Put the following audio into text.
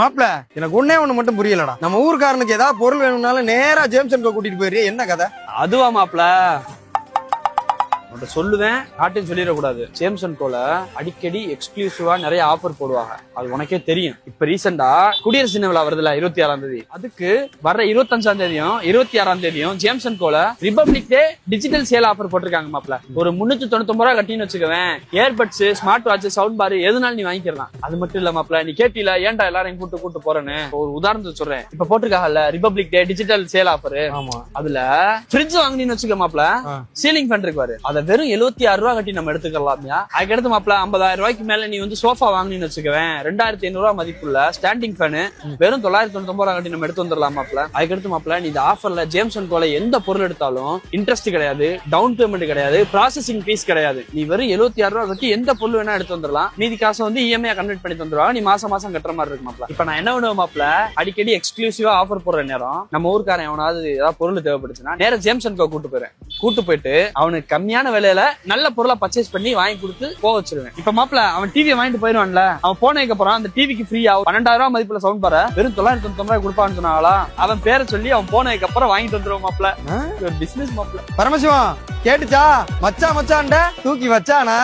மாப்பிள எனக்கு ஒண்ணே ஒண்ணு மட்டும் புரியலடா. நம்ம ஊர்க்காரனுக்கு ஏதாவது பொருள் வேணும்னாலும் நேரா ஜேம்சன் கூட்டிட்டு போயிரு. என்ன கதை? அதுவா மாப்பிள சொல்லுவேன், காட்டுன்னு சொல்லிடக்கூடாது. ஜேம்சன் கோல அடிக்கடி எக்ஸ்க்ளூசிவா நிறைய ஆஃபர் போடுவாங்க, அது உனக்கே தெரியும். இப்ப ரீசெண்டா குடியரசு தின விழா வருதுல 26ஆம் தேதி, அதுக்கு வர்ற 25ஆம் தேதியும் 26ஆம் தேதியும் ஜேம்சன் கோல republic day digital sale offer போட்டிருக்காங்க மாப்பிள. ஒரு 399 ரூபாய் கட்டின்னு வச்சுக்கவேன், earbuds, smart watch, sound bar எதுனாலும் நீ வாங்கிக்கலாம். அது மட்டும் இல்ல மாப்பிள, நீ கேட்டில ஏன்டா எல்லாரையும் கூட்டு போறேன்னு, ஒரு உதாரணத்துக்கு சொல்றேன். இப்ப போட்டிருக்காங்கல்ல republic day digital sale offer, அதுல ஃப்ரிட்ஜ் வாங்கினு வச்சுக்க மாப்பிள, சீலிங் ஃபேன் இருக்கு பாரு, அதை வெறும் 76 ரூபாய் கட்டி நம்ம எடுத்துக்கலாம். அதுக்கடுத்து மாப்பிள 50,000 ரூபாய்க்கு மேல நீ வந்து சோஃபா வாங்கினு வச்சுக்கவேன், 2500 ரூபாய் மதிப்புள்ள ஸ்டாண்டிங் ஃபேன் வெறும் 999 ரூபாய் கட்டி நம்ம எடுத்து வந்துடலாம் மாப்பிள. அதுக்கடுத்து மாப்பிள நீ இந்த ஆஃபர்ல ஜேம்சன் கோல எந்த பொருள் எடுத்தாலும் இன்ட்ரெஸ்ட் கிடையாது, டவுன் பேமெண்ட் கிடையாது, ப்ராசஸிங் ஃபீஸ் கிடையாது. நீ வெறும் 76 ரூபாய் கட்டி எந்த பொருள் வேணா எடுத்து வந்துடலாம். மீதி காசை வந்து இஎம்ஐ கன்வெர்ட் பண்ணி தந்துருவாங்க, நீ மாசம் கட்டுற மாதிரி இருக்கு மாப்பிள. இப்ப நான் என்ன பண்ணுவேன் மாப்பிள, அடிக்கடி எக்ஸ்க்ளூசிவா ஆஃபர் போடுற நேரம் நம்ம ஊருக்காரன் எவனாவது ஏதாவது பொருள் தேவைப்படுச்சுன்னா நேர ஜேம்சன் கோ கூட்டு போயிட்டு அவனுக்கு கம்மியான விலையில நல்ல பொருளை பர்ச்சேஸ் பண்ணி வாங்கி கொடுத்து போக வச்சிருவேன். இப்ப மாப்பிள அவன் டிவி வாங்கிட்டு போயிருவான்ல, அவன் போனதுக்கு அப்புறம் அந்த டிவிக்கு ஃப்ரீயா 12,000 ரூபாய் மதிப்புல சவுண்ட் பார வெறும் 999 ரூபாய் கொடுப்பான்னு சொன்னாங்களா, அவன் பேரை சொல்லி அவன் போனதுக்கு அப்புறம் வாங்கிட்டு வந்துருவான் மாப்பிள. ஒரு பிசினஸ் மாப்பிள. பரமசிவம் கேட்டுச்சா? மச்சான்ட தூக்கி வச்சானா?